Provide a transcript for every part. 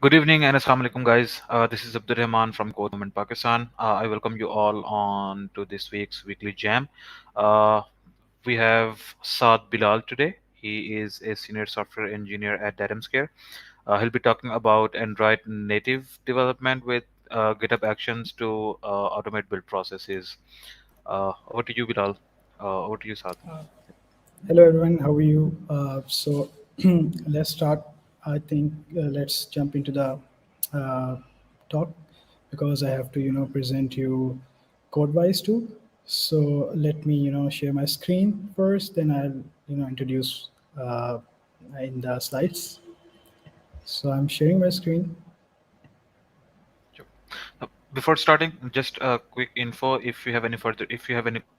Good evening and assalamu alaikum, guys. This is Abdur Rahman from Kodam in Pakistan. I welcome you all on to this week's weekly jam. Uh, we have Saad Bilal today. He is a senior software engineer at Datamscare. He'll be talking about Android native development with GitHub Actions to automate build processes. Over to you, Bilal. Over to you, Saad. Hello everyone, how are you? So let's start. I think let's jump into the uh, talk because I have to present you code-wise too. So let me share my screen first, then I'll introduce uh, in the slides. So I'm sharing my screen. Sure. Before starting, just a quick info. If you have any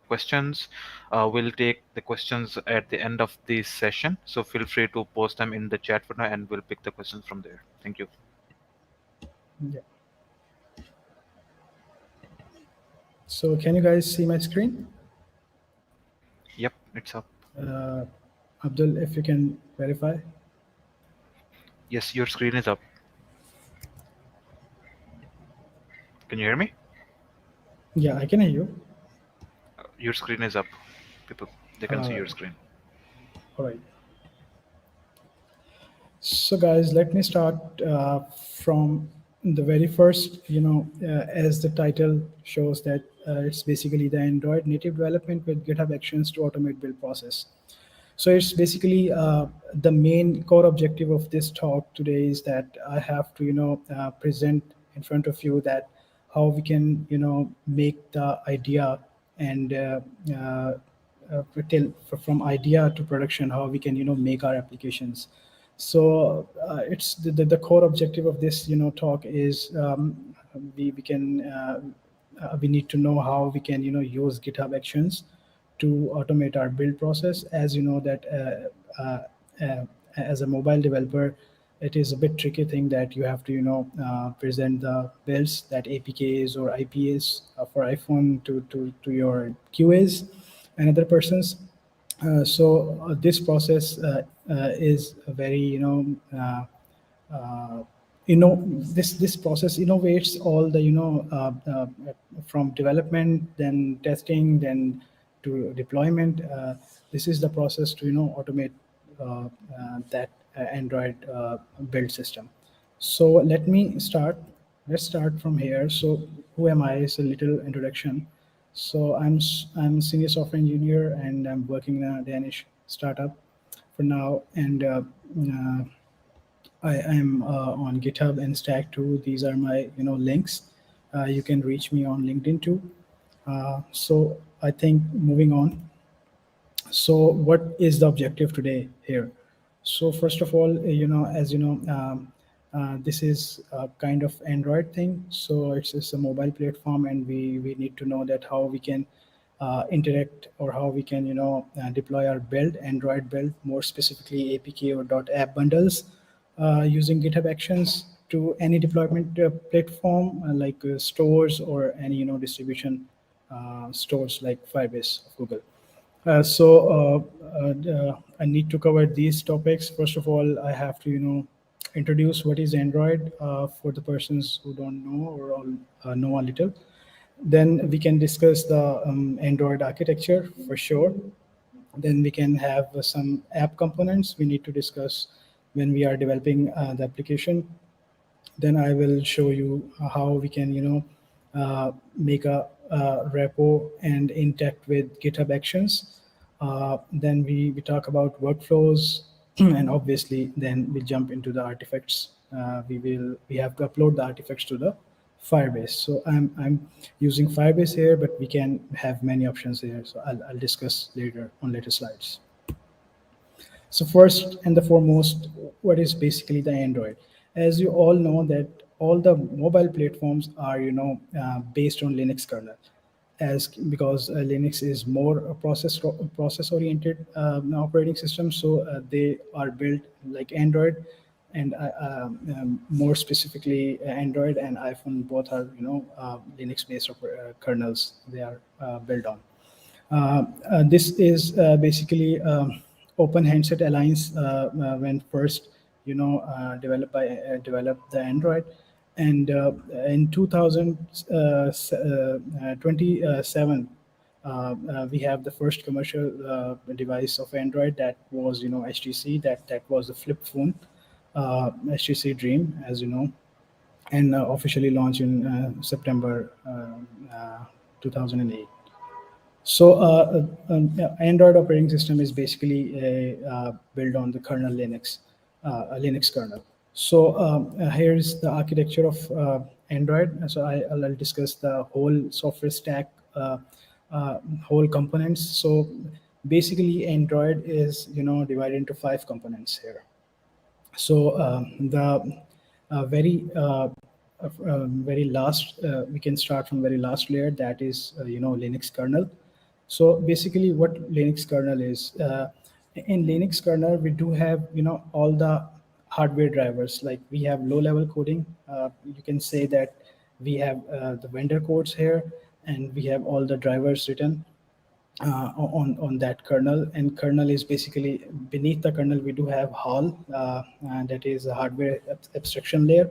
questions, we'll take the questions at the end of this session. So feel free to post them in the chat for now, and we'll pick the questions from there. Thank you. Yeah. So can you guys see my screen? Yep, it's up. Uh, Abdul, if you can verify. Yes, your screen is up. Can you hear me? Yeah, I can hear you. Your screen is up. People, they can see Uh, your screen. all right. So, guys, let me start from the very first. As the title shows, that it's basically the Android native development with GitHub Actions to automate build process. So it's basically the main core objective of this talk today is that I have to present in front of you that how we can make the idea and till from idea to production, how we can make our applications. So it's the core objective of this talk is we can we need to know how we can use GitHub Actions to automate our build process. As you know that as a mobile developer, it is a bit tricky thing that you have to present the builds that APKs or IPAs for iPhone to your QAs and other persons. So this process is a very this process innovates all the from development, then testing, then to deployment. This is the process to automate that Android build system. So let's start from here. So who am I? It's a little introduction. So I'm a senior software engineer and I'm working in a Danish startup for now. And I am on GitHub and Stack too. These are my links. You can reach me on LinkedIn too. So I think moving on. So what is the objective today here? So first of all, as you know, this is a kind of Android thing. So it's a mobile platform, and we need to know that how we can interact or how we can deploy our build, Android build, more specifically APK or .app bundles using GitHub Actions to any deployment platform like stores or any distribution stores like Firebase of Google. I need to cover these topics. First of all, I have to introduce what is Android for the persons who don't know or all, know a little. Then we can discuss the Android architecture for sure. Then we can have some app components we need to discuss when we are developing the application. Then I will show you how we can make a repo and interact with GitHub Actions. Then we talk about workflows, and obviously then we jump into the artifacts. We have to upload the artifacts to the Firebase. So I'm using Firebase here, but we can have many options here. So I'll discuss later on later slides. So first and the foremost, what is basically the Android? As you all know that all the mobile platforms are based on Linux kernel, as because Linux is more a process oriented operating system, so they are built like Android, and more specifically Android and iPhone both are Linux based kernels they are built on. This is basically Open Handset Alliance when first developed the Android. And in 2027, we have the first commercial device of Android, that was HTC, that was the flip phone, HTC Dream, as you know, and officially launched in September 2008. So, yeah, Android operating system is basically built on the kernel Linux, a Linux kernel. So, here's the architecture of Android. So, I'll discuss the whole software stack, whole components. So, basically, Android is divided into five components here. So the very last, we can start from very last layer, that is Linux kernel. So basically, what Linux kernel is, in Linux kernel we do have all the hardware drivers. Like, we have low level coding. You can say that we have the vendor codes here, and we have all the drivers written on that kernel. And kernel is basically, beneath the kernel we do have HAL, and that is a hardware abstraction layer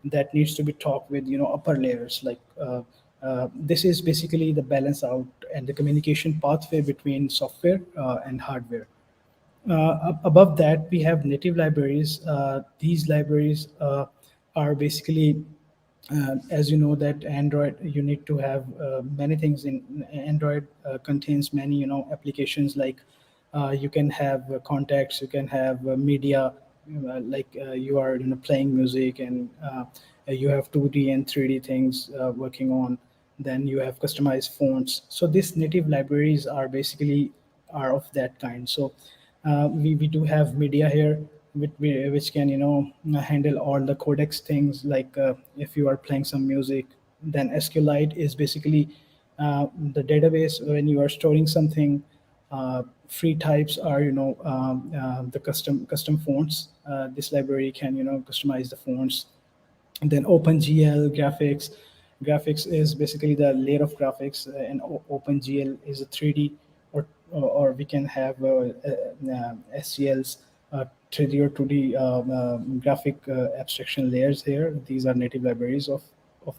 that needs to be talked with upper layers. Like, this is basically the balance out and the communication pathway between software and hardware. Above that, we have native libraries. These libraries are basically, as you know, that Android, you need to have many things in Android. Contains many applications. Like, you can have contacts, you can have media, like you are playing music, and you have 2D and 3D things working on. Then you have customized fonts. So these native libraries are basically are of that kind. So we do have media here, which can handle all the codecs things. Like, if you are playing some music, then SQLite is basically the database when you are storing something. Free types are the custom fonts. This library can customize the fonts. And then OpenGL graphics is basically the layer of graphics, and OpenGL is a 3D, or we can have SGLs, 3D or 2D graphic abstraction layers here. These are native libraries of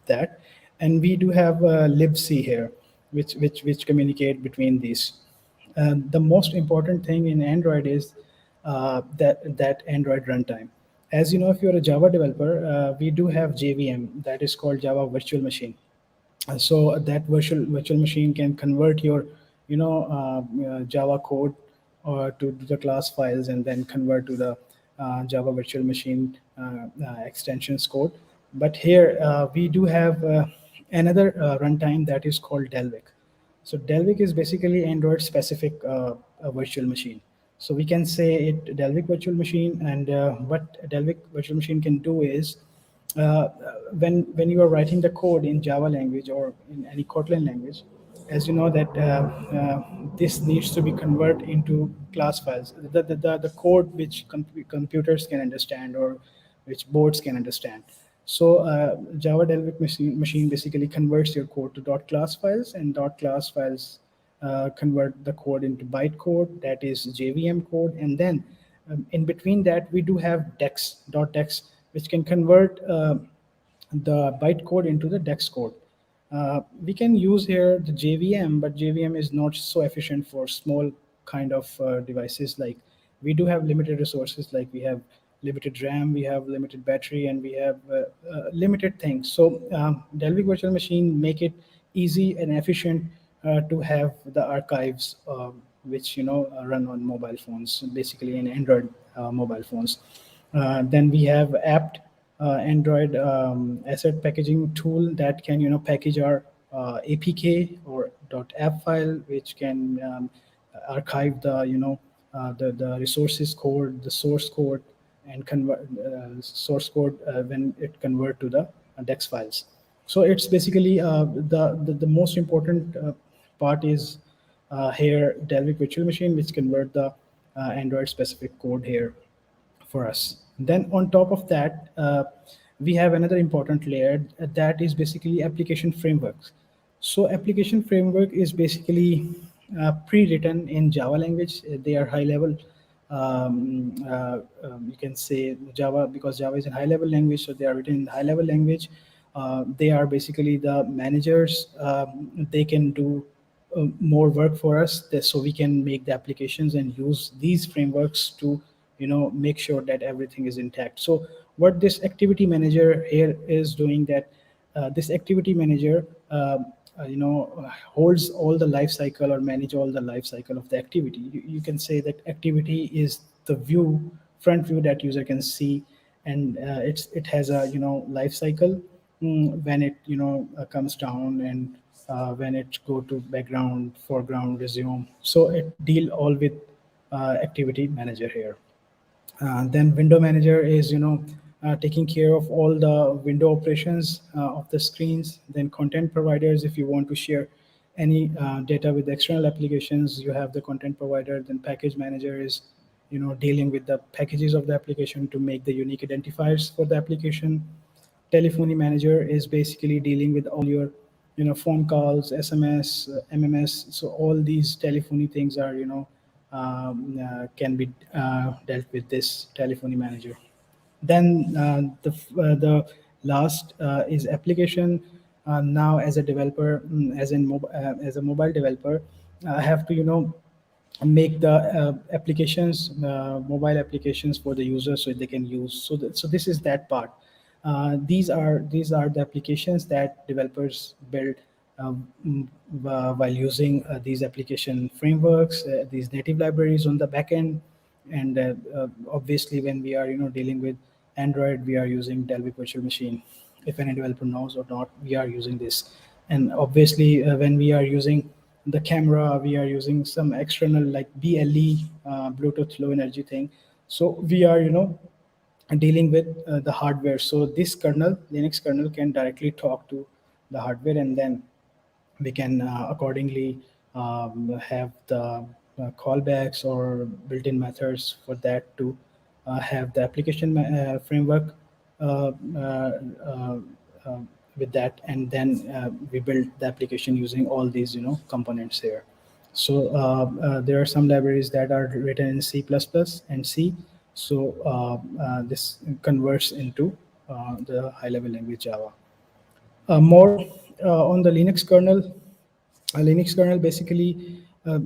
that. And we do have libc here, which communicate between these. The most important thing in Android is that Android runtime. As you know, if you're a Java developer, we do have JVM, that is called Java Virtual Machine. So that virtual machine can convert your Java code or to the class files, and then convert to the Java Virtual Machine extensions code. But here we do have another runtime that is called Delvic. So Delvic is basically Android specific virtual machine. So we can say it Delvic virtual machine. And what Delvic virtual machine can do is, when you are writing the code in Java language or in any Kotlin language, as you know that this needs to be converted into class files. The code which computers can understand, or which boards can understand. So Java Delvic machine basically converts your code to .class files, and .class files convert the code into bytecode, that is JVM code. And then in between that, we do have dex, which can convert the bytecode into the dex code. We can use here the JVM, but JVM is not so efficient for small kind of devices. Like, we do have limited resources, like we have limited RAM, we have limited battery, and we have limited things. So Delvic Virtual Machine make it easy and efficient to have the archives, which run on mobile phones, basically in Android mobile phones. Then we have apt Android asset packaging tool that can package our APK or .app file, which can archive the the resources code, the source code, and convert source code when it convert to the dex files. So it's basically the most important part is here Delvic virtual machine, which convert the Android specific code here for us. Then on top of that, we have another important layer, that is basically application frameworks. So application framework is basically pre-written in Java language. They are high level you can say Java, because Java is a high level language, so they are written in high level language. They are basically the managers. They can do more work for us, so we can make the applications and use these frameworks to make sure that everything is intact. So what this activity manager here is doing, that this activity manager holds all the life cycle or manage all the life cycle of the activity. You can say that activity is the view, front view, that user can see, and it has a life cycle, when it comes down, and when it go to background, foreground, resume. So it deal all with activity manager here. Then window manager is taking care of all the window operations of the screens. Then content providers, if you want to share any data with external applications, you have the content provider. Then package manager is dealing with the packages of the application to make the unique identifiers for the application. Telephony manager is basically dealing with all your phone calls, SMS, MMS. So all these telephony things are can be dealt with this telephony manager. Then the last is application. Now as a developer, as a mobile developer, I have to make the applications, mobile applications for the users, so they can use. So this is that part. These are the applications that developers build while using these application frameworks, these native libraries on the backend. And obviously, when we are dealing with Android, we are using Delphi Virtual Machine. If any developer knows or not, we are using this. And obviously, when we are using the camera, we are using some external like BLE, Bluetooth Low Energy thing. So we are dealing with the hardware. So this kernel, Linux kernel, can directly talk to the hardware, and then we can accordingly have the callbacks or built-in methods for that to have the application framework uh, uh, with that, and then we build the application using all these components here. So there are some libraries that are written in C++ and C. So this converts into the high-level language Java. More on the Linux kernel. Linux kernel basically,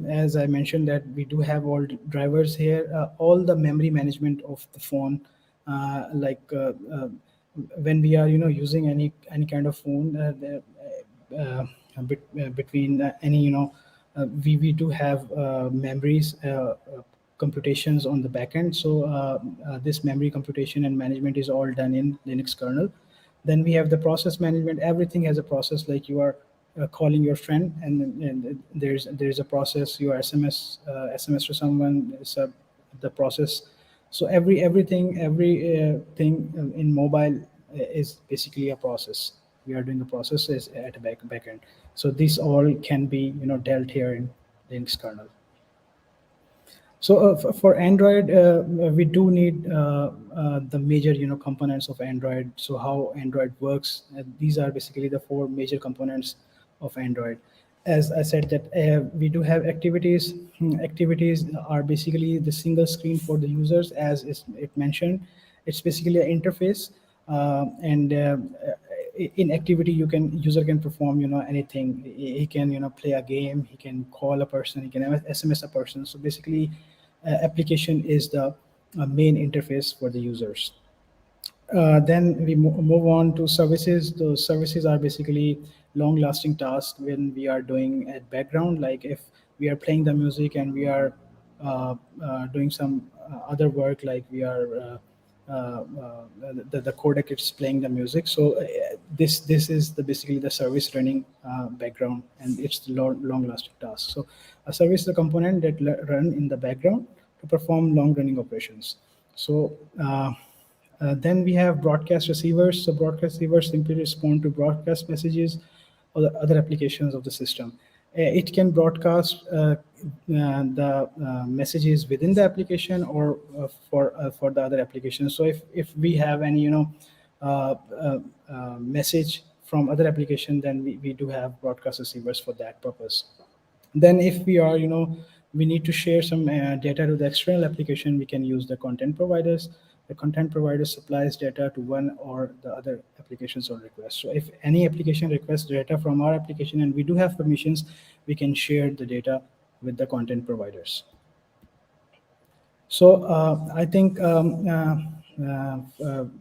as I mentioned, that we do have all drivers here, all the memory management of the phone, like when we are using any kind of phone, between any we do have memories, computations on the backend. So this memory computation and management is all done in Linux kernel. Then we have the process management. Everything has a process, like you are calling your friend, and there's a process. You are SMS to someone. It's the process. So every thing in mobile is basically a process. We are doing the processes at a backend. So this all can be dealt here in Linux kernel. So for Android, we do need the major components of Android. So how Android works, these are basically the four major components of Android. As I said, that we do have activities. Activities are basically the single screen for the users, as it mentioned. It's basically an interface, and in activity user can perform anything. He can play a game, he can call a person, he can SMS a person. So basically application is the main interface for the users. Then we move on to services. Those services are basically long-lasting tasks when we are doing at background. Like if we are playing the music and we are doing some other work, like we are the codec is playing the music. So this is the basically the service running background, and it's the long-lasting task. So a service is a component that run in the background to perform long-running operations. So then we have broadcast receivers. So broadcast receivers simply respond to broadcast messages or the other applications of the system. It can broadcast the messages within the application, or for the other application. So if we have any message from other application, then we do have broadcast receivers for that purpose. Then if we are we need to share some data to the external application, we can use the content providers. The content provider supplies data to one or the other applications on request. So if any application requests data from our application and we do have permissions, we can share the data with the content providers. So I think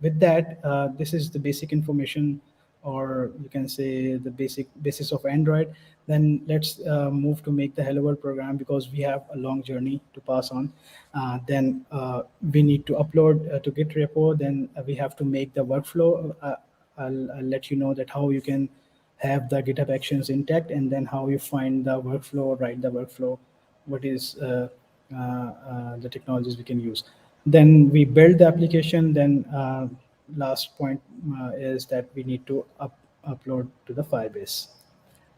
with that, this is the basic information, or you can say the basic basis of Android. Then let's move to make the Hello World program, because we have a long journey to pass on. Then we need to upload to Git repo. Then we have to make the workflow. I'll let you know that how you can have the GitHub Actions intact, and then how you find the workflow, write the workflow, what is the technologies we can use. Then we build the application. Then last point is that we need to upload to the Firebase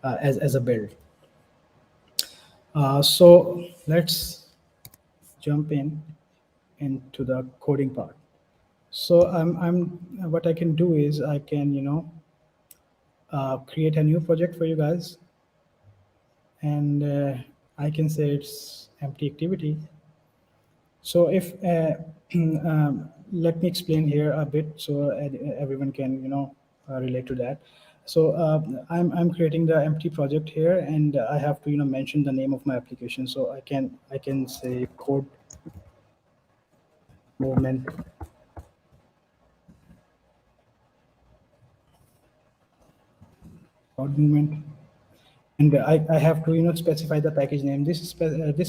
as a build. So let's jump into the coding part. So what I can do is I can create a new project for you guys, and I can say it's empty activity. So if let me explain here a bit, so everyone can relate to that. So I'm creating the empty project here, and I have to mention the name of my application. So I can say code movement, code movement, and I have to specify the package name. This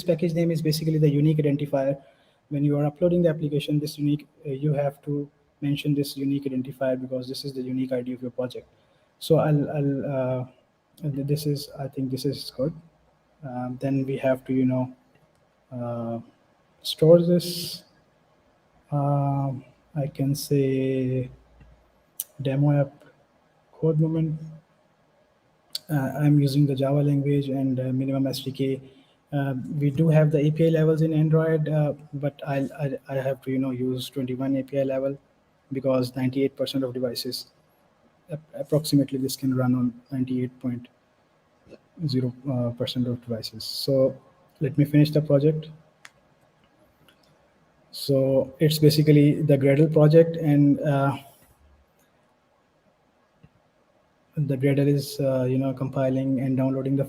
package name is basically the unique identifier. When you are uploading the application, this unique you have to mention this unique identifier, because this is the unique ID of your project. So this is, I think this is good. Then we have to uh, store this. I can say demo app code moment. I'm using the Java language and minimum SDK. We do have the API levels in Android, but I have to use 21 API level, because 98% of devices, approximately, this can run on 98.0% of devices. So let me finish the project. So it's basically the Gradle project, and the Gradle is compiling and downloading the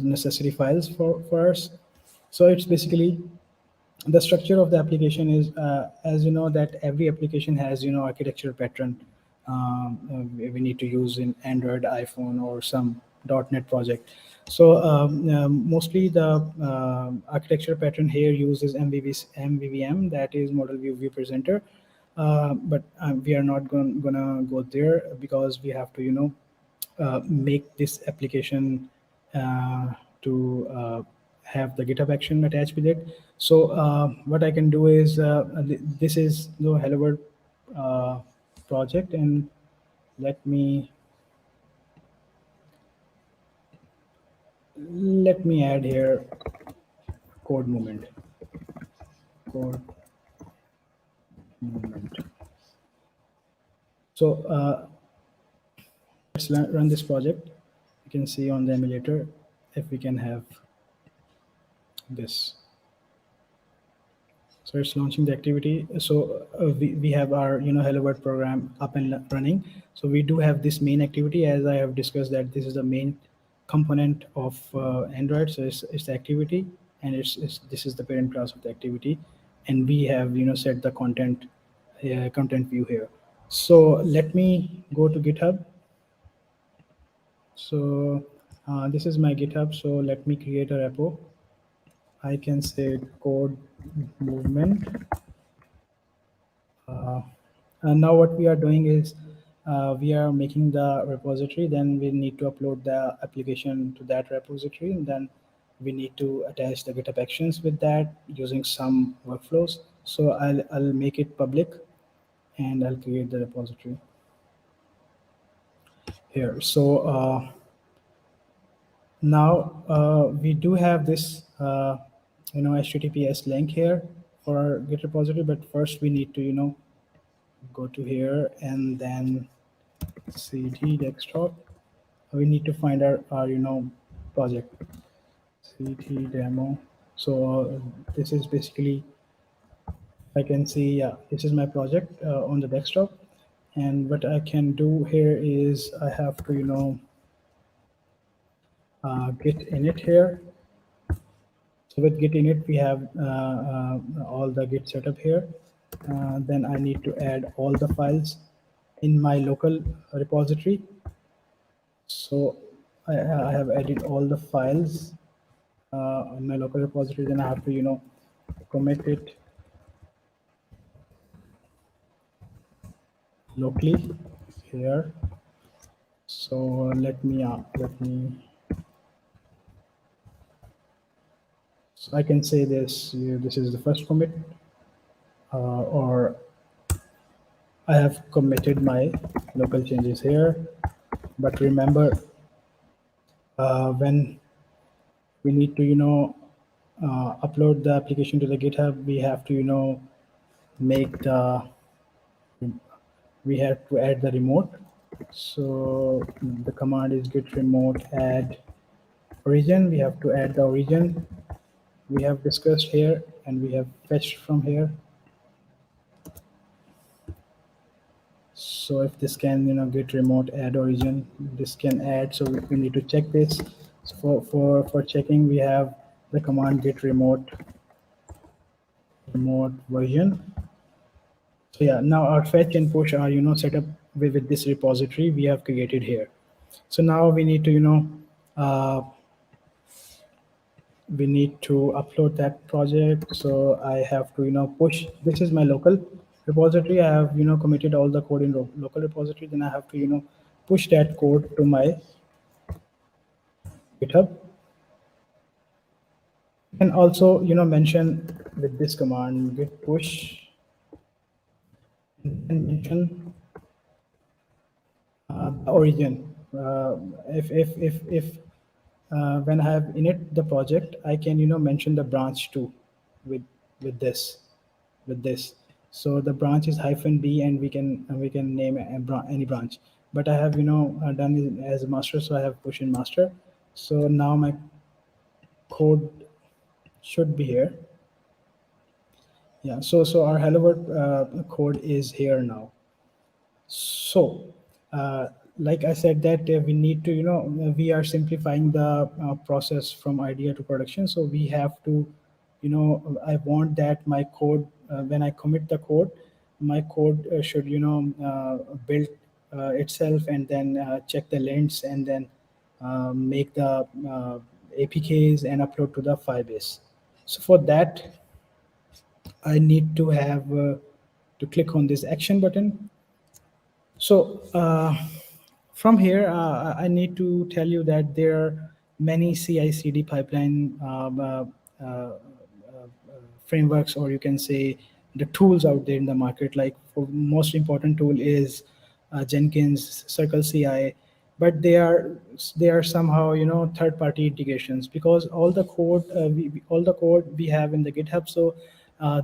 necessary files for us. So it's basically the structure of the application is, as you know, that every application has architecture pattern we need to use in Android, iPhone, or some .NET project. So mostly the architecture pattern here uses MVVM, that is Model View Presenter. But we are not gonna go there, because we have to make this application to have the GitHub action attached with it. So what I can do is, this is the Hello World project, and let me add here code movement, code movement. So let's run this project. You can see on the emulator if we can have this. So it's launching the activity. So we have our Hello World program up and running. So we do have this main activity, as I have discussed, that this is the main component of Android. So it's the activity, and this is the parent class of the activity, and we have set the content view here. So let me go to GitHub. So this is my GitHub. So let me create a repo. I can say code movement. And now what we are doing is, we are making the repository. Then we need to upload the application to that repository, and then we need to attach the GitHub Actions with that using some workflows. So I'll make it public, and I'll create the repository here. So now we do have this HTTPS link here for our Git repository, but first we need to go to here, and then cd desktop. We need to find our project, cd demo. So this is basically, I can see, yeah, this is my project on the desktop. And what I can do here is I have to, git init here. So with git init, we have all the git setup here. Then I need to add all the files in my local repository. So I have added all the files in my local repository. Then I have to, commit it locally here. So let me. So I can say this. This is the first commit, or I have committed my local changes here. But remember, when we need to, upload the application to the GitHub, we have to, make the we have to add the remote. So the command is git remote add origin. We have to add the origin we have discussed here, and we have fetched from here. So if this can, git remote add origin, this can add. So we need to check this. So for checking, we have the command git remote version. So yeah, now our fetch and push are, set up with this repository we have created here. So now we need to, uh, we need to upload that project. So I have to, push. This is my local repository. I have, committed all the code in local repository. Then I have to, push that code to my GitHub. And also, mention with this command git push and mention the origin. If when I have init the project, I can, mention the branch too with with this with this. So the branch is -b, and we can name any branch. But I have, done it as a master, so I have push in master. So now my code should be here. Yeah. So our hello world code is here now. So, like I said, that we need to, we are simplifying the process from idea to production. So we have to, I want that my code, when I commit the code, my code should, build itself, and then check the lints, and then make the APKs and upload to the Firebase. So for that, I need to have to click on this action button. So from here, I need to tell you that there are many CI/CD pipeline frameworks, or you can say the tools out there in the market. Like, for most important tool is Jenkins, Circle CI, but they are somehow, third party integrations, because all the code we have in the GitHub. So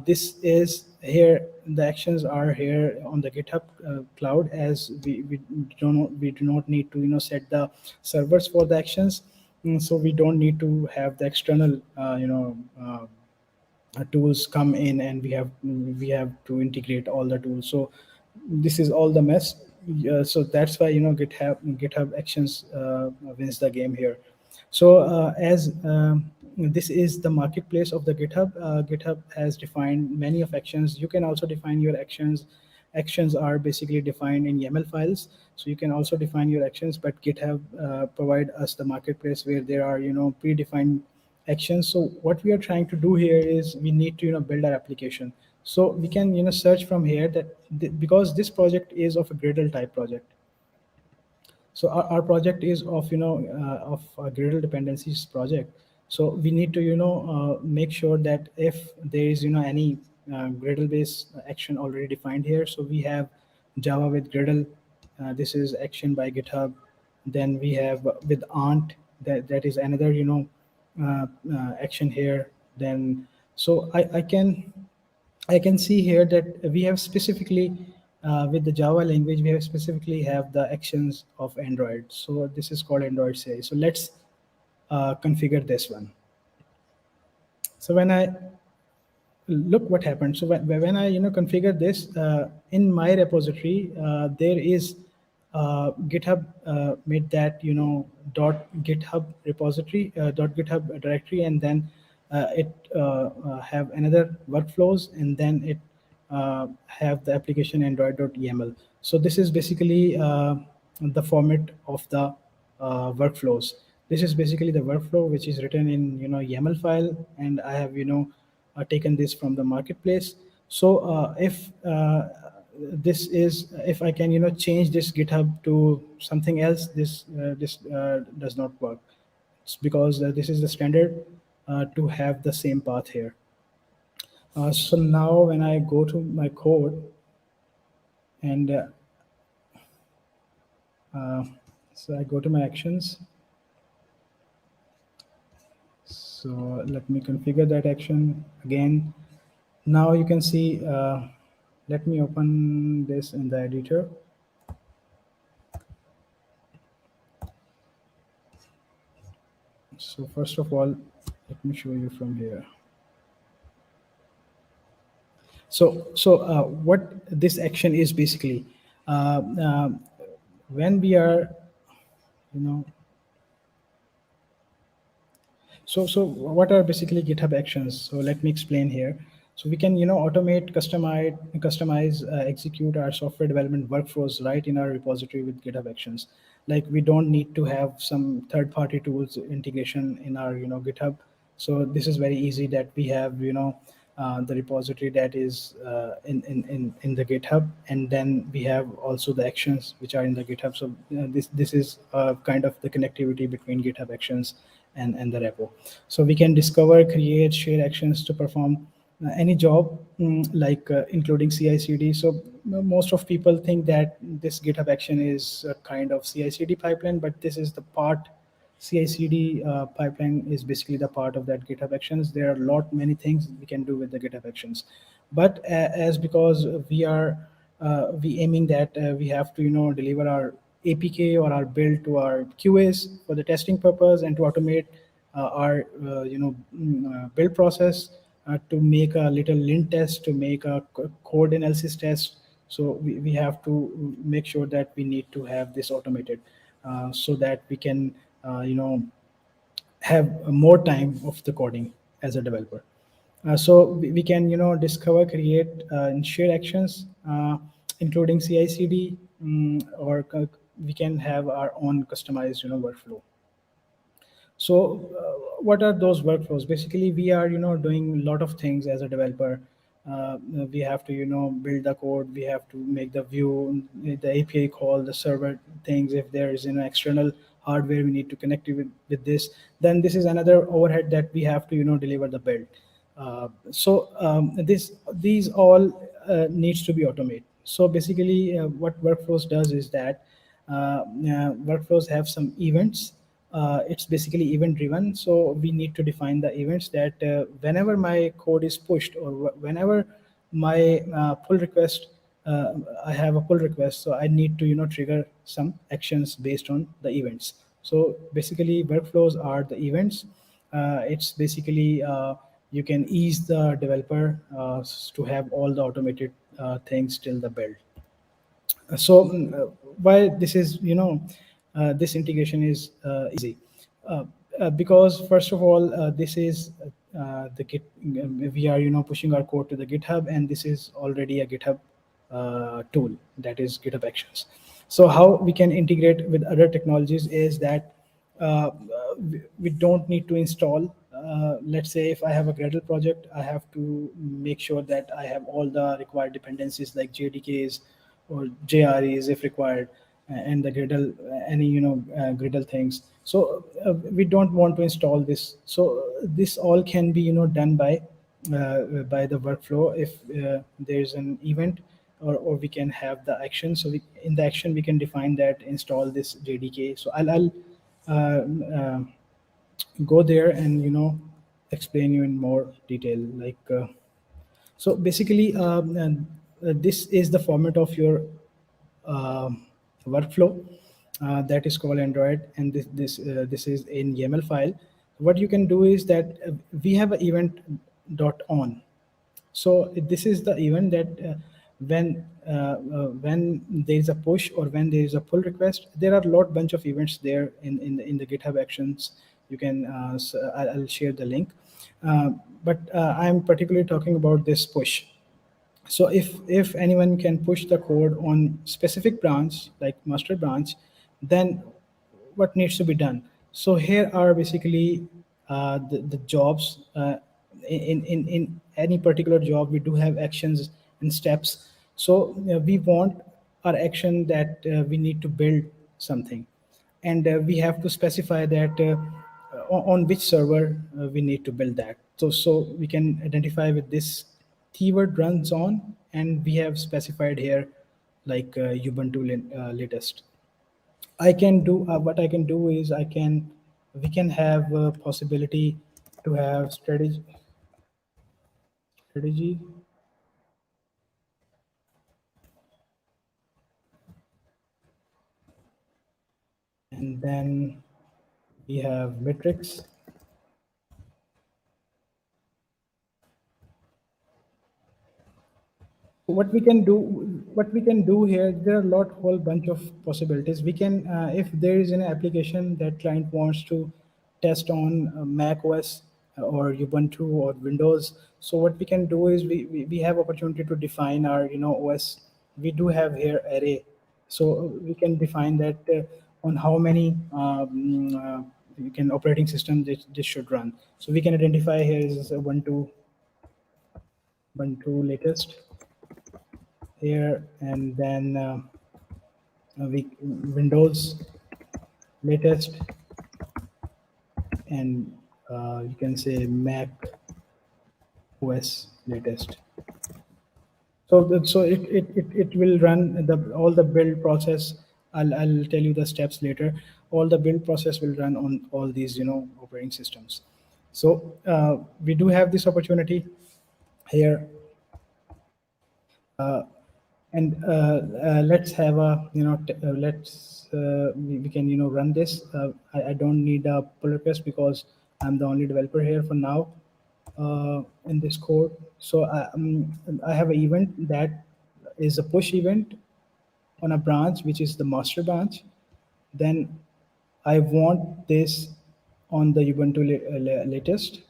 this is here, the actions are here on the GitHub cloud, as we do not need to, set the servers for the actions. So we don't need to have the external tools come in, and we have to integrate all the tools. So this is all the mess. So that's why, GitHub Actions wins the game here. So as this is the marketplace of the GitHub. GitHub has defined many of actions. You can also define your actions. Actions are basically defined in YAML files, so you can also define your actions. But GitHub provide us the marketplace where there are, predefined actions. So what we are trying to do here is we need to, build our application. So we can, search from here that because this project is of a Gradle type project. So our project is of, of a Gradle dependencies project. So we need to, make sure that if there is, any Gradle based action already defined here. So we have Java with Gradle. This is action by GitHub. Then we have with Ant, that is another, action here. Then so I can see here that we have specifically, with the Java language, we have specifically have the actions of Android. So this is called Android CI. So let's configure this one. So when I look what happened. So when I configure this in my repository, there is GitHub made that dot GitHub repository dot GitHub directory, and then it have another workflows, and then it have the application android.yaml. So this is basically the format of the workflows. This is basically the workflow which is written in YAML file, and I have taken this from the marketplace. So if this is if I can change this GitHub to something else, this does not work. It's because this is the standard to have the same path here. So now when I go to my code and uh, so I go to my actions. So let me configure that action again. Now you can see, let me open this in the editor. So first of all, let me show you from here. So what this action is basically, uh, uh, when we are, you know, so what are basically GitHub Actions? So let me explain here. So we can automate, customize, execute our software development workflows right in our repository with GitHub Actions. Like we don't need to have some third-party tools integration in our GitHub. So this is very easy that we have the repository that is in the GitHub, and then we have also the actions which are in the GitHub. So this is kind of the connectivity between GitHub Actions and the repo. So we can discover, create, share actions to perform any job, like including CI/CD. So most of people think that this GitHub action is a kind of CI/CD pipeline, but this is the part. CI/CD pipeline is basically the part of that GitHub Actions. There are a lot many things we can do with the GitHub Actions, but as because we aiming that we have to deliver our APK or our build to our QAs for the testing purpose, and to automate our build process, to make a little lint test, to make a code analysis test. So we have to make sure that we need to have this automated, so that we can have more time of the coding as a developer. So we can discover, create, and share actions, including CI/CD, or we can have our own customized workflow. So, what are those workflows? Basically, we are doing a lot of things as a developer. We have to build the code. We have to make the view, the API call, the server things. If there is external hardware we need to connect it with this, then this is another overhead that we have to deliver the build. So these all needs to be automated. So basically, what workflows does is that workflows have some events. It's basically event driven. So we need to define the events that whenever my code is pushed, or whenever my pull request, I have a pull request, so I need to trigger some actions based on the events. So basically, workflows are the events. It's basically you can ease the developer to have all the automated things till the build. So why this is this integration is easy, uh, because first of all, this is the git we are pushing our code to the GitHub, and this is already a GitHub tool, that is GitHub Actions. So how we can integrate with other technologies is that we don't need to install. Let's say if I have a Gradle project, I have to make sure that I have all the required dependencies like JDKs or JREs if required, and the Gradle, any Gradle things. So we don't want to install this. So this all can be done by the workflow. If there's an event, or we can have the action. So in the action we can define that install this JDK. So I'll uh, uh, go there and explain you in more detail, like so basically, and, this is the format of your um workflow, that is called Android, and this is in YAML file. What you can do is that we have an event dot on. So this is the event that when there is a push or when there is a pull request, there are a lot bunch of events there in the GitHub Actions. You can I'll share the link, uh, but I'm particularly talking about this push. So if anyone can push the code on specific branch like master branch, then what needs to be done? So here are basically the jobs. In any particular job, we do have actions and steps. So we want our action that we need to build something, and we have to specify that on which server we need to build that. So we can identify with this keyword runs on, and we have specified here like Ubuntu latest. I can do what I can do is I can we can have a possibility to have strategy, and then we have metrics. What we can do here, there are a lot whole bunch of possibilities. We can if there is an application that client wants to test on Mac OS or Ubuntu or Windows. So what we can do is we have opportunity to define our OS. We do have here array, so we can define that on how many you can operating system this should run. So we can identify here is Ubuntu latest here, and then Windows latest, and you can say Mac OS latest. So it will run all the build process. I'll tell you the steps later. All the build process will run on all these operating systems. So we do have this opportunity here, and let's have a let's we can run this. I don't need a pull request because I'm the only developer here for now in this code. So I have an event that is a push event on a branch which is the master branch. Then I want this on the Ubuntu latest.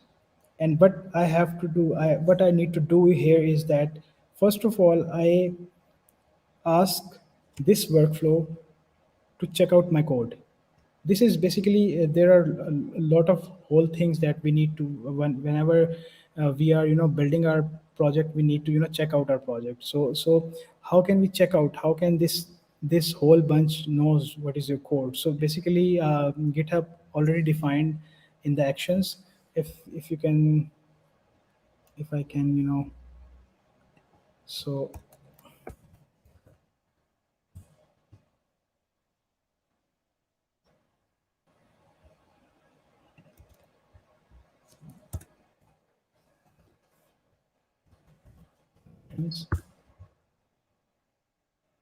And what I have to do, what I need to do here is that first of all, I ask this workflow to check out my code. This is basically there are a lot of whole things that we need to whenever we are building our project, we need to check out our project. So how can we check out? How can this whole bunch knows what is your code? So basically, GitHub already defined in the actions. If you can, if I can, so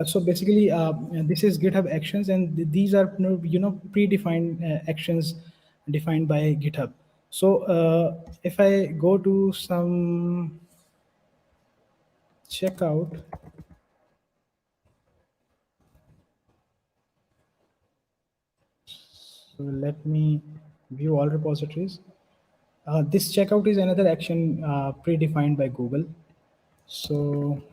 so basically, this is GitHub Actions, and these are predefined actions defined by GitHub. So if I go to some checkout, so let me view all repositories. This checkout is another action predefined by Google. So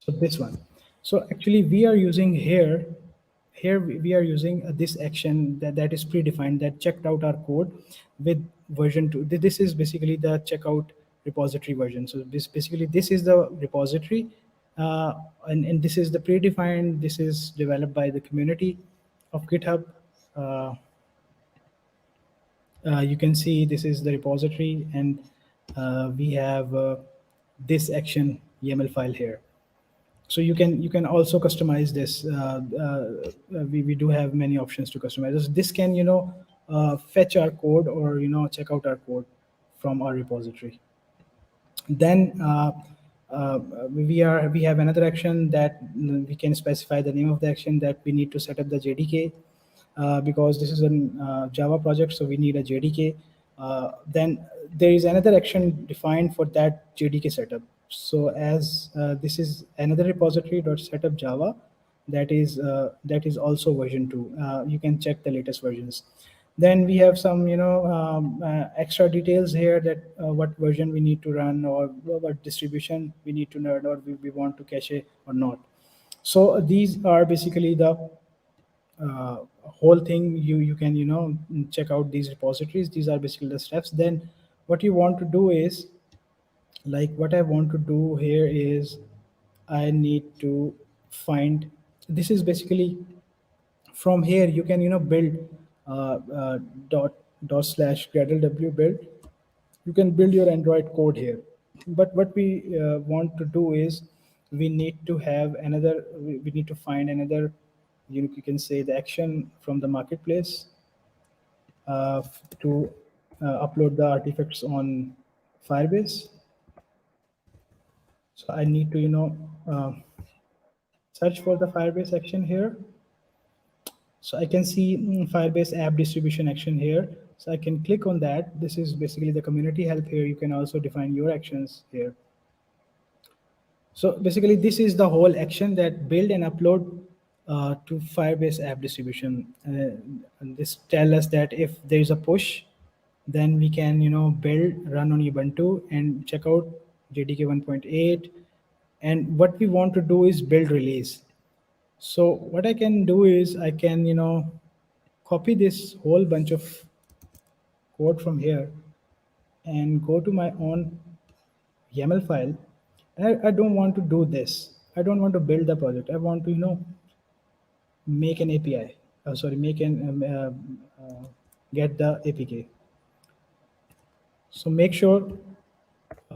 So this one. So actually we are using here we are using this action that is predefined that checked out our code with version 2. This is basically the checkout repository version. So this basically this is the repository, and this is the predefined. This is developed by the community of GitHub. Uh, you can see this is the repository, and we have this action YAML file here. So you can also customize this. We do have many options to customize this. Can fetch our code or check out our code from our repository. Then we have another action that we can specify the name of the action that we need to set up the JDK. because this is a Java project, so we need a JDK. Then there is another action defined for that JDK setup. So as this is another repository dot setup Java, that is also version 2. You can check the latest versions. Then we have some extra details here, that what version we need to run, or what distribution we need to learn, or we want to cache it or not. So these are basically the whole thing. You can check out these repositories. These are basically the steps. Then what you want to do is, like, what I want to do here is, I need to find, this is basically, from here you can build dot slash Gradle w build. You can build your Android code here. But what we want to do is, we need to have another, we need to find another, you can say, the action from the marketplace to upload the artifacts on Firebase. So I need to search for the Firebase action here. So I can see Firebase app distribution action here. So I can click on that. This is basically the community help here. You can also define your actions here. So basically, this is the whole action, that build and upload to Firebase app distribution. And this tell us that if there is a push, then we can build, run on Ubuntu, and check out JDK 1.8. And what we want to do is build release. So what I can do is, I can copy this whole bunch of code from here and go to my own YAML file. I don't want to do this. I don't want to build the project. I want to, make an API. Sorry, make an get the APK. So make sure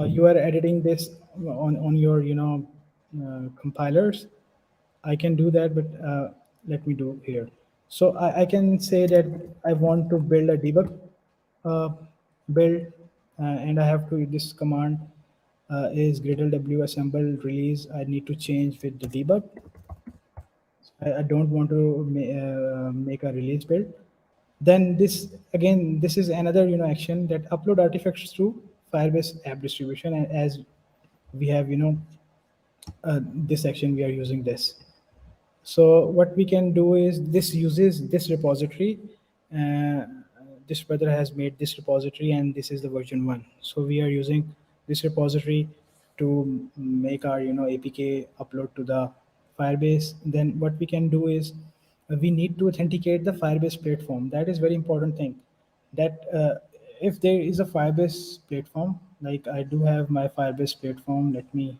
you are editing this on your compilers. I can do that, but let me do here. So I can say that I want to build a debug uh, build, and I have to, this command is Gradle w assemble release. I need to change with the debug. I don't want to make a release build. Then this, again, this is another action, that upload artifacts through Firebase app distribution. And as we have this action, we are using this. So what we can do is, this uses this repository. Uh, this brother has made this repository, and this is the version 1. So we are using this repository to make our APK upload to the Firebase. Then what we can do is, we need to authenticate the Firebase platform. That is very important thing. That if there is a Firebase platform, like I do have my Firebase platform. Let me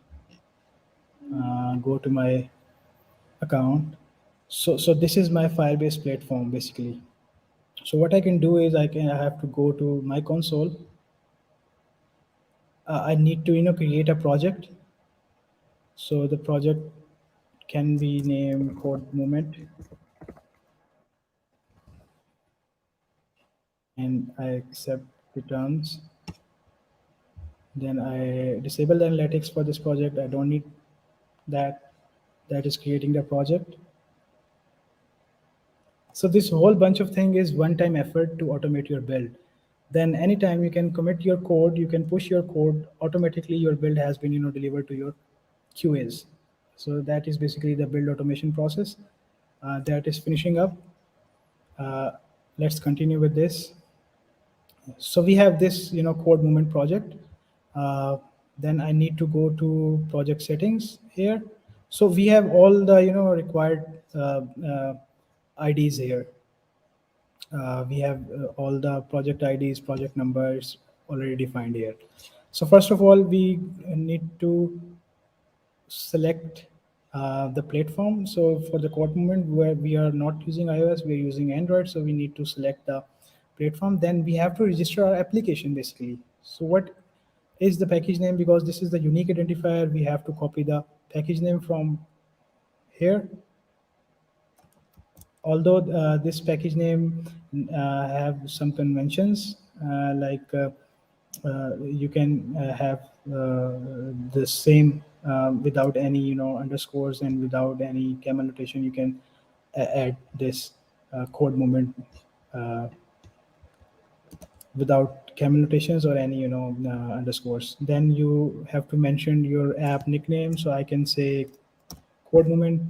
go to my account. So this is my Firebase platform basically. So what I can do is, I have to go to my console. I need to create a project. So the project can be named code moment, and I accept the terms. Then I disable the analytics for this project. I don't need that. That is creating the project. So this whole bunch of thing is one-time effort to automate your build. Then anytime you can commit your code, you can push your code automatically. Your build has been delivered to your QAs. So that is basically the build automation process. That is finishing up. Uh, let's continue with this. So we have this code movement project. uh, then I need to go to project settings here. So we have all the required IDs here. We have all the project IDs, project numbers already defined here. So first of all, we need to select the platform. So for the code movement, where we are not using iOS, we are using Android. So we need to select the platform. Then we have to register our application basically. So what is the package name? Because this is the unique identifier, we have to copy the package name from here. Although this package name have some conventions, you can have the same without any underscores, and without any camel notation, you can add this. code movement uh, without camel notations or any underscores. Then you have to mention your app nickname. So I can say code moment.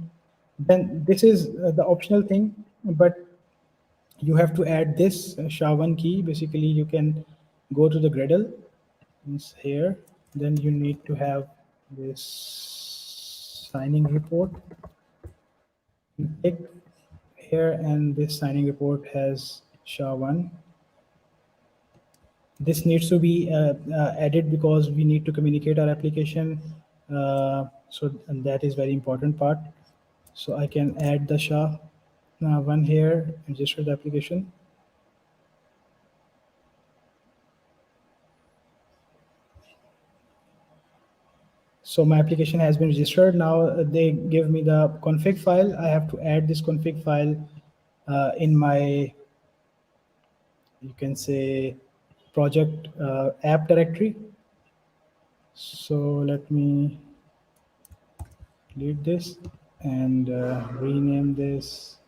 Then this is the optional thing, but you have to add this SHA-1 key. Basically, you can go to the Gradle. It's here. Then you need to have this signing report. You click here, and this signing report has SHA-1. This needs to be added because we need to communicate our application. And that is very important part. So I can add the SHA-1 here, register the application. So my application has been registered. Now they give me the config file. I have to add this config file in my, you can say, project app directory. So let me delete this and rename this.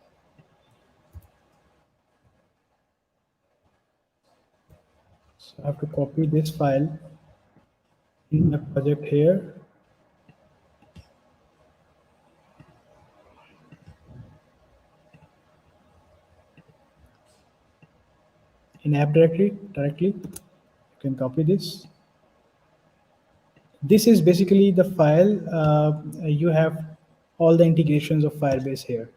So I have to copy this file in my project here. In app directly, you can copy this. This is basically the file. You have all the integrations of Firebase here.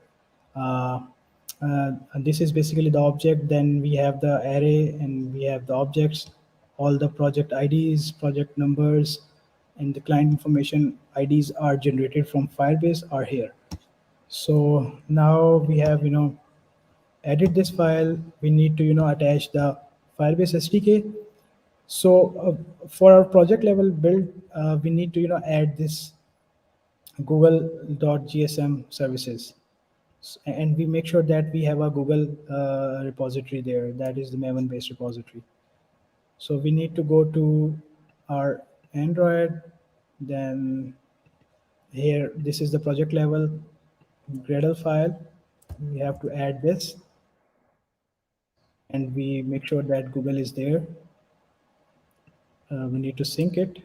And this is basically the object. Then we have the array and we have the objects, all the project IDs, project numbers, and the client information IDs are generated from Firebase are here. So now we have, edit this file. We need to, attach the Firebase SDK. So for our project level build, we need to add this google.gsm services. And we make sure that we have a Google repository there. That is the Maven based repository. So we need to go to our Android. Then here, this is the project level Gradle file. We have to add this, and we make sure that Google is there. We need to sync it.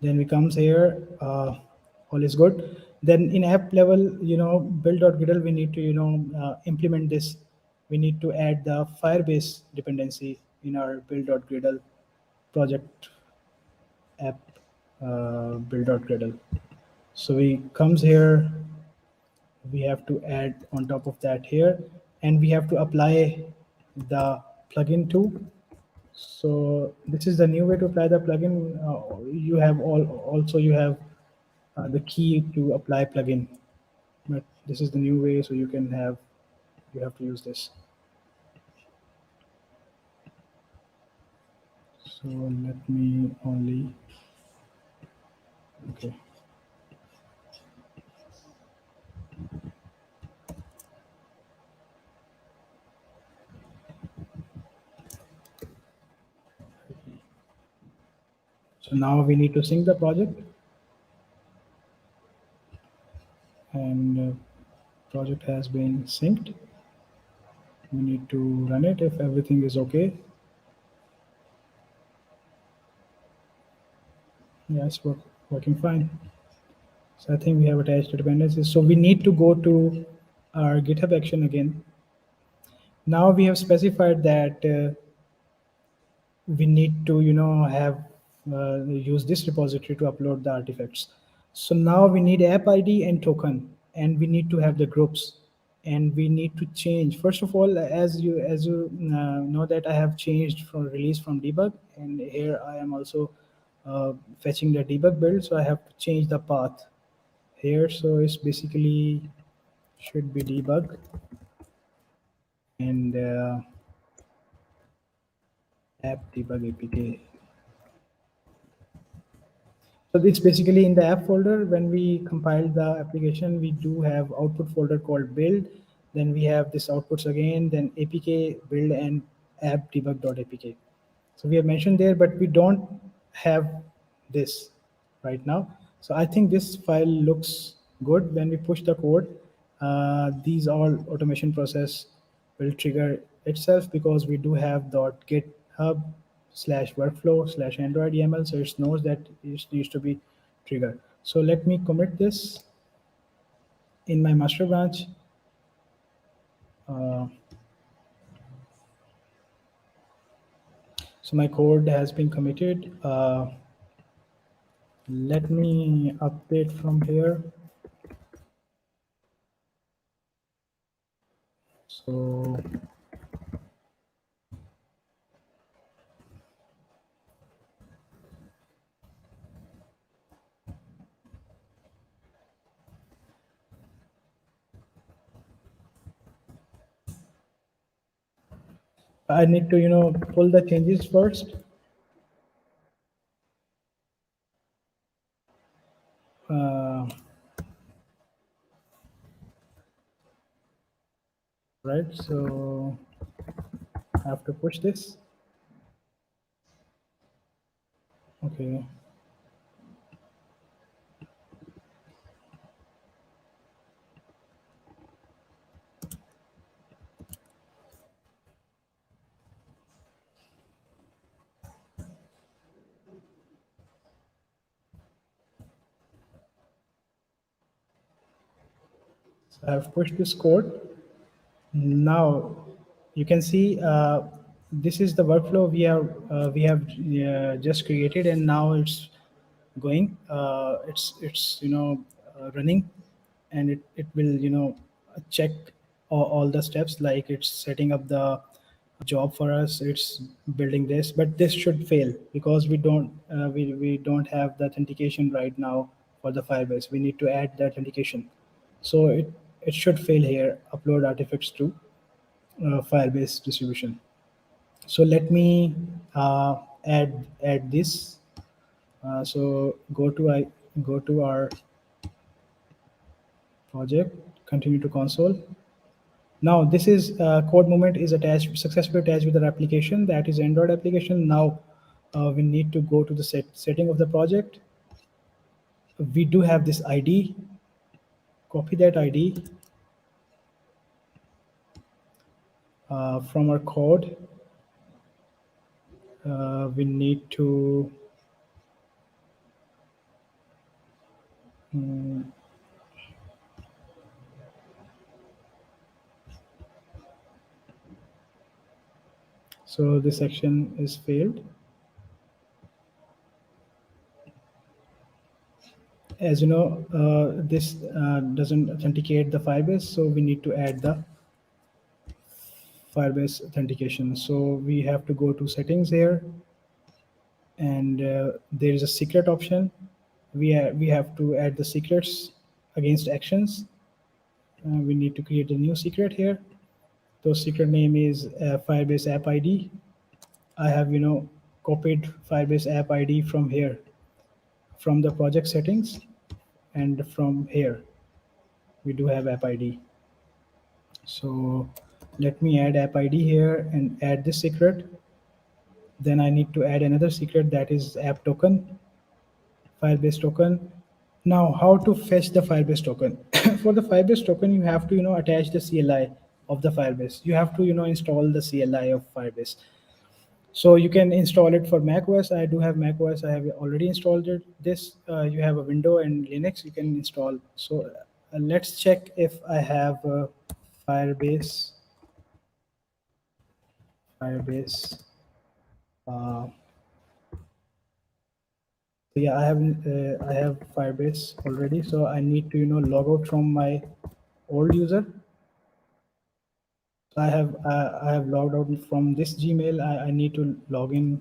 Then we comes here, all is good. Then in app level, build.gradle, we need to implement this. We need to add the Firebase dependency in our build.gradle project app, build.gradle. So we comes here, we have to add on top of that here, and we have to apply the plugin too. So this is the new way to apply the plugin. You have also you have the key to apply plugin, but this is the new way. So you have to use this. So let me only, okay. So now we need to sync the project, and project has been synced. We need to run it if everything is okay. Yeah, it's working fine. So I think we have attached the dependencies. So we need to go to our GitHub action again. Now we have specified that we need to have use this repository to upload the artifacts. So now we need app ID and token, and we need to have the groups, and we need to change. First of all, as you know that I have changed from release from debug, and here I am also fetching the debug build. So I have to change the path here. So it's basically should be debug, and app debug APK. So it's basically in the app folder. When we compile the application, we do have output folder called build. Then we have this outputs again, then APK build and app debug.apk. So we have mentioned there, but we don't have this right now. So I think this file looks good when we push the code. These all automation process will trigger itself because we do have .github slash workflow slash Android YAML, so it knows that it needs to be triggered. So let me commit this in my master branch. Uh, so my code has been committed. Let me update from here. So I need to, pull the changes first. Uh, right. So I have to push this. Okay. So I have pushed this code. Now you can see this is the workflow we have just created, and now it's going. It's running, and it will check all the steps, like it's setting up the job for us. It's building this, but this should fail because we don't have the authentication right now for the Firebase. We need to add the authentication, so it should fail here. Upload artifacts to Firebase distribution. So let me add this. So go to our project, continue to console. Now this is code moment is attached successfully attached with our application, that is Android application. Now we need to go to the setting of the project. We do have this ID. Copy that ID from our code. We need to mm, so this section is failed. As you know, this doesn't authenticate the Firebase, so we need to add the Firebase authentication. So we have to go to settings here, and there is a secret option. We have to add the secrets against actions. We need to create a new secret here. So secret name is Firebase app ID. I have copied Firebase app ID from here, from the project settings, and from here we do have app ID. So let me add app ID here and add this secret. Then I need to add another secret, that is app token, Firebase token. Now, how to fetch the Firebase token? For the Firebase token, you have to attach the CLI of the Firebase. You have to install the CLI of Firebase. So you can install it for Mac OS. I do have Mac OS. I have already installed it. This you have a window and Linux. You can install. So let's check if I have Firebase. Firebase. Uh, so yeah, I have Firebase already. So I need to log out from my old user. So I have logged out from this Gmail. I need to log in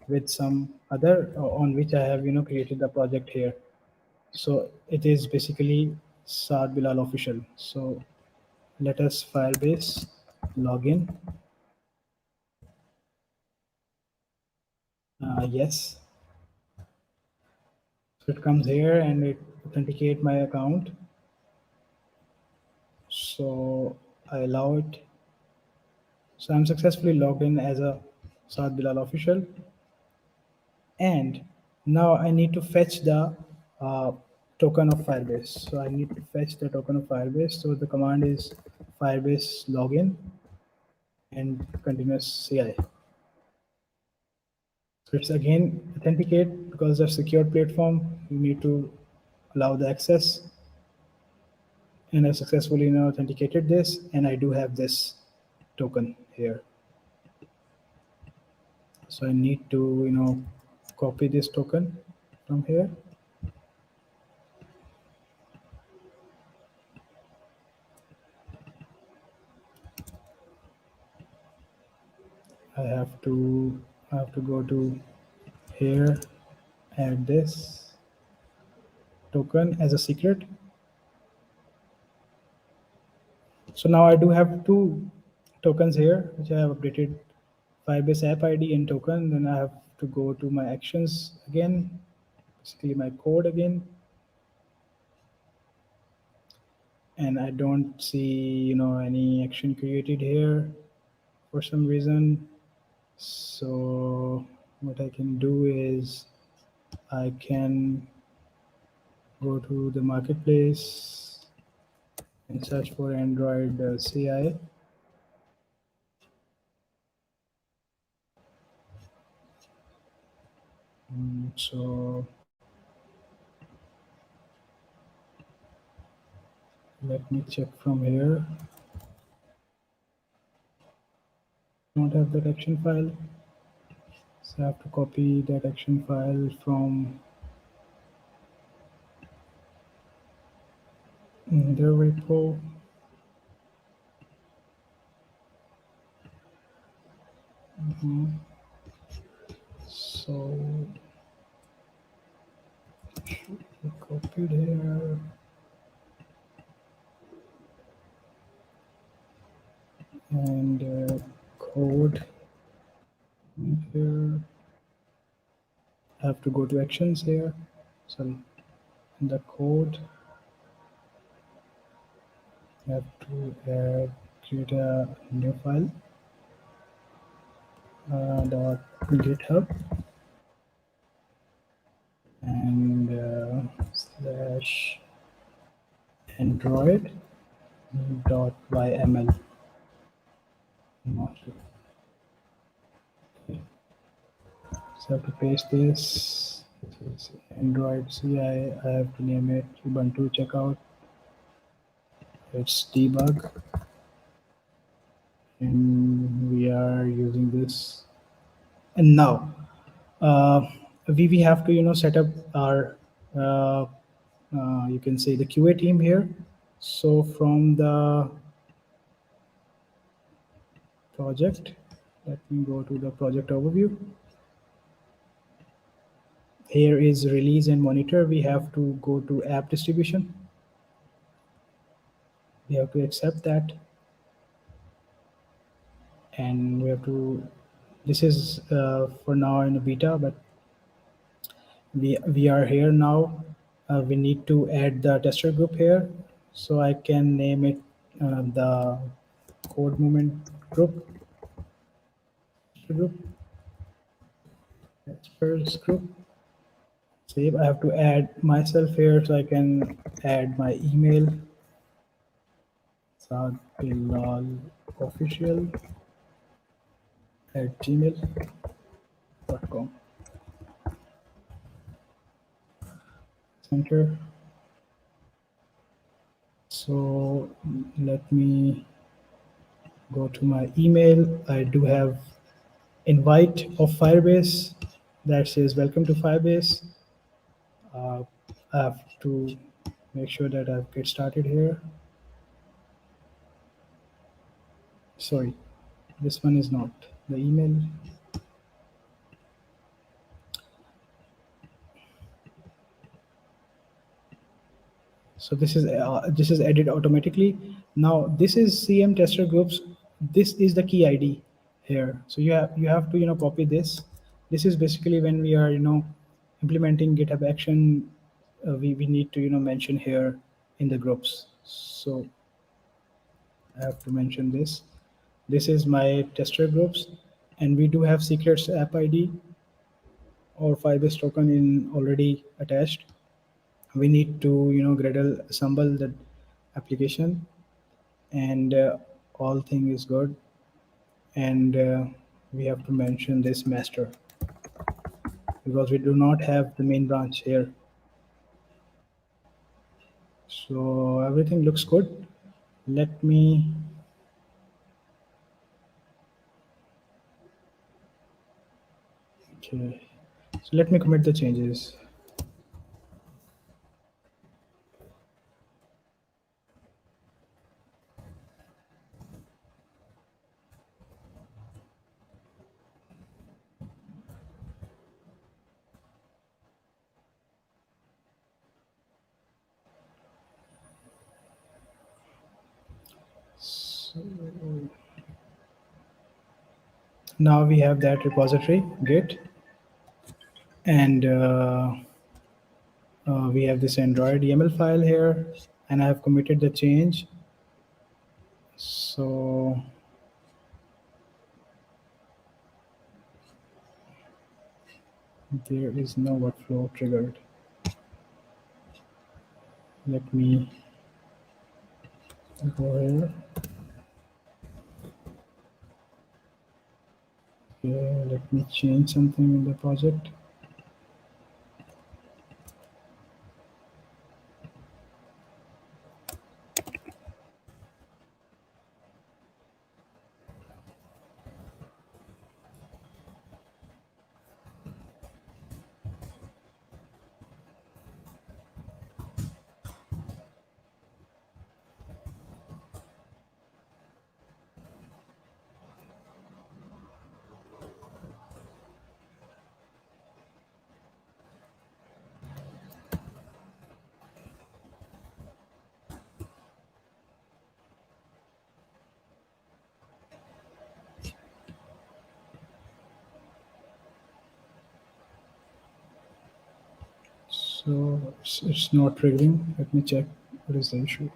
with some other on which I have created the project here. So it is basically Saad Bilal official. So let us Firebase login. Yes. So it comes here and it authenticate my account. So I allow it. So I'm successfully logged in as a Saad Bilal official. And now I need to fetch the uh, token of Firebase. So I need to fetch the token of Firebase. So the command is Firebase login and continuous CI. So it's again authenticate because of secure platform. You need to allow the access, and I successfully now authenticated this, and I do have this token here. So I need to copy this token from here. I have to go to here, add this token as a secret. So now I do have two tokens here, which I have updated Firebase app ID and token. Then I have to go to my actions again, basically my code again. And I don't see, any action created here for some reason. So what I can do is I can go to the marketplace and search for Android CI. So let me check from here. Don't have that action file, so I have to copy that action file from their repo. So copied here and code here. I have to go to actions here. Sorry, in the code I have to create a new file dot GitHub and slash Android dot YML. So I have to paste this. This is Android CI. I have to name it Ubuntu Checkout. It's debug, and we are using this. And now we have to set up our you can say the QA team here. So from the project, let me go to the project overview. Here is release and monitor. We have to go to app distribution. We have to accept that, and we have to, this is for now in a beta, but we are here now. We need to add the tester group here, so I can name it the code movement group, testers group. Save. I have to add myself here, so I can add my email, Saad Bilal official at gmail.com. Enter. So let me go to my email. I do have invite of Firebase that says welcome to Firebase. I have to make sure that I get started here. Sorry, this one is not the email. So this is added automatically. Now this is CM tester groups. This is the key ID here. So you have to copy this. This is basically when we are implementing GitHub action. We need to mention here in the groups. So I have to mention this. This is my tester groups, and we do have secrets app ID or Firebase token in already attached. we need to Gradle assemble the application, and all thing is good, and we have to mention this master because we do not have the main branch here. So everything looks good. Let me Okay. So let me commit the changes. So now we have that repository, Git, and we have this Android YAML file here, and I have committed the change. So there is no workflow triggered. Let me go here. Okay, let me change something in the project. So it's not triggering. Let me check what is the issue.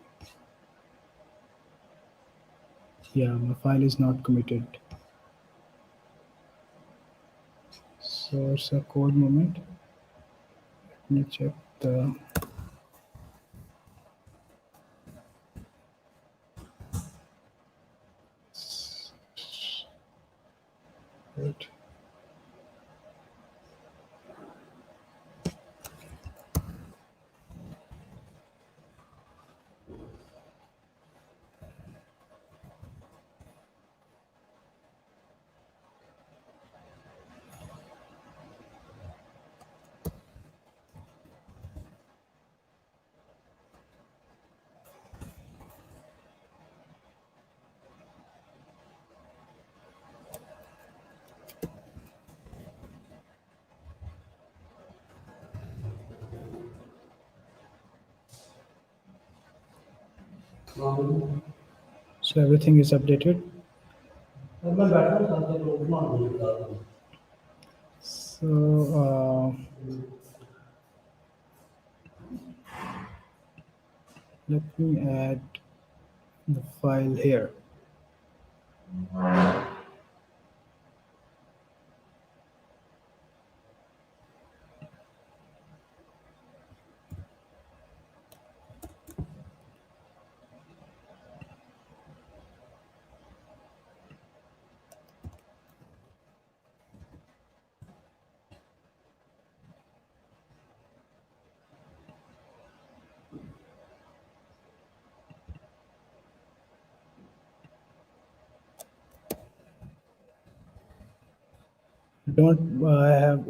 Yeah, my file is not committed. So it's a code moment. Let me check the right. So everything is updated. So let me add the file here. Don't I have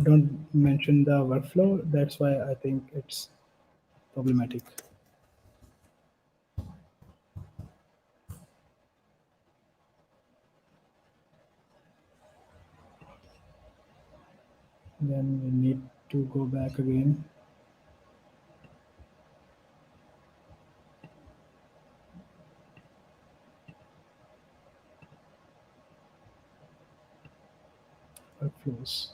don't mention the workflow. That's why I think it's problematic. Then we need to go back again. Workflows.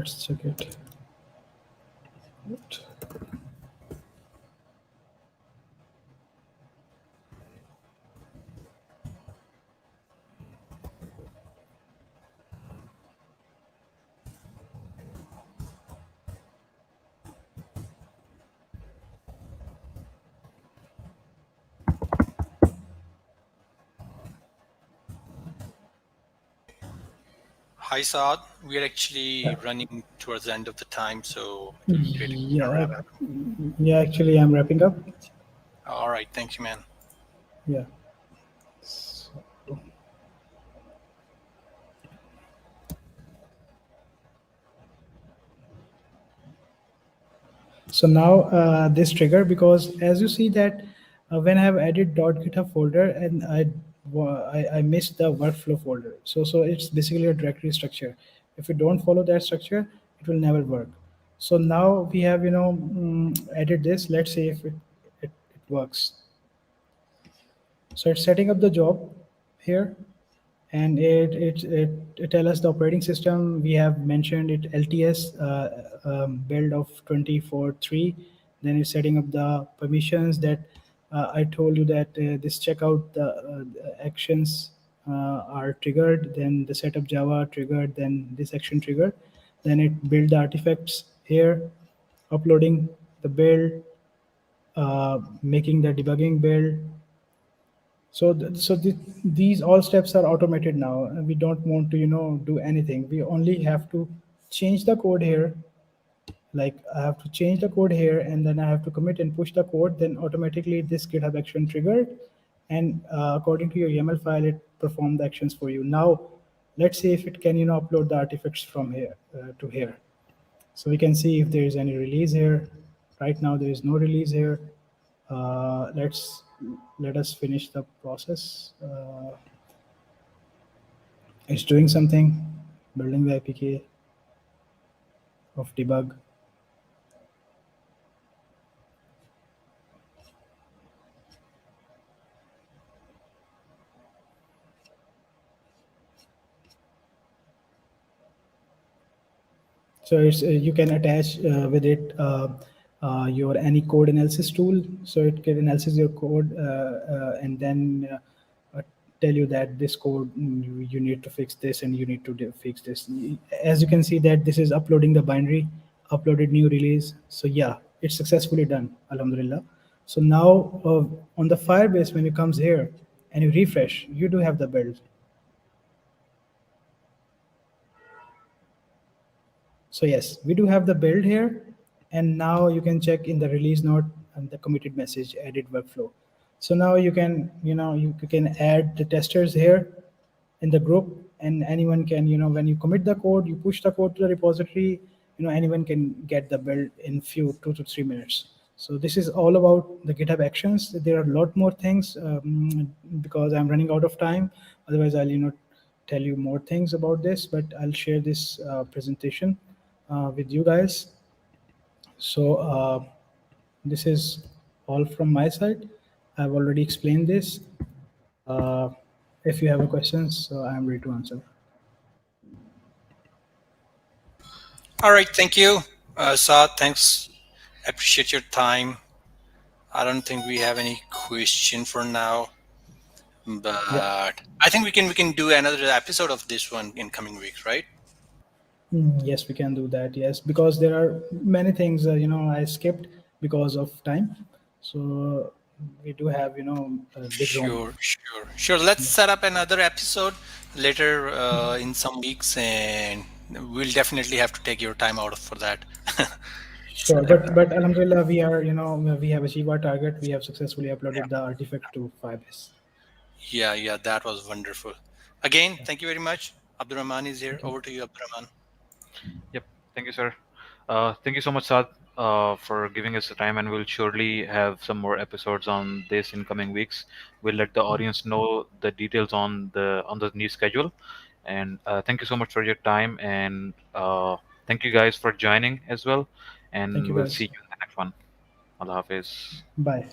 let's check it. What? Hi, Saad. We are actually Yeah. running towards the end of the time, so it'll be great if we can Yeah, wrap up. yeah. Actually, I'm wrapping up. All right. Thank you, man. Yeah. So, so now this trigger, because as you see that when I have added .github folder and I missed the workflow folder. So it's basically a directory structure. If you don't follow that structure, it will never work. So now we have added this. Let's see if it works. So it's setting up the job here, and it tell us the operating system. We have mentioned it LTS build of 24.3. Then it's setting up the permissions that I told you that this checkout the actions are triggered. Then the setup Java triggered. Then this action triggered. Then it build the artifacts here, uploading the build, making the debugging build. These all steps are automated now, and we don't want to do anything. We only have to change the code here. Like I have to change the code here, and then I have to commit and push the code. Then automatically this GitHub action triggered, and according to your YAML file, it performed the actions for you. Now, let's see if it can upload the artifacts from here to here. So we can see if there is any release here. Right now, there is no release here. Let us finish the process. It's doing something, building the APK of debug. So it's you can attach with it your any code analysis tool. So it can analyze your code and then tell you that this code you need to fix this and you need to fix this. As you can see that this is uploading the binary, uploaded new release. So yeah, it's successfully done. Alhamdulillah. So now on the Firebase, when it comes here and you refresh, you do have the build. So yes, we do have the build here, and now you can check in the release note and the committed message edit workflow. So now you can, you can add the testers here in the group, and anyone can, when you commit the code, you push the code to the repository, anyone can get the build in few 2 to 3 minutes. So this is all about the GitHub Actions. There are a lot more things because I'm running out of time. Otherwise, I'll tell you more things about this, but I'll share this presentation with you guys. So this is all from my side. I've already explained this. Uh, if you have a questions, I'm ready to answer. All right. Thank you, Saad. Thanks. Appreciate your time. I don't think we have any question for now, but Yeah. I think we can do another episode of this one in coming weeks, right? Yes, we can do that. Yes, because there are many things I skipped because of time. So we do have a big room. Sure, sure, sure. Let's Yeah. set up another episode later in some weeks, and we'll definitely have to take your time out for that. Sure, but Alhamdulillah, we are we have achieved our target. We have successfully Yeah, uploaded the artifact to Firebase. yeah, yeah. That was wonderful. Again, thank you very much. Abdurrahman is here. Okay. Over to you, Abdurrahman. Yep. Thank you, sir. Thank you so much, Saad, for giving us the time, and we'll surely have some more episodes on this in coming weeks. We'll let the audience know the details on the new schedule. And thank you so much for your time, and thank you guys for joining as well. Thank And you we'll see guys. you in the next one. Allah Hafiz. Bye.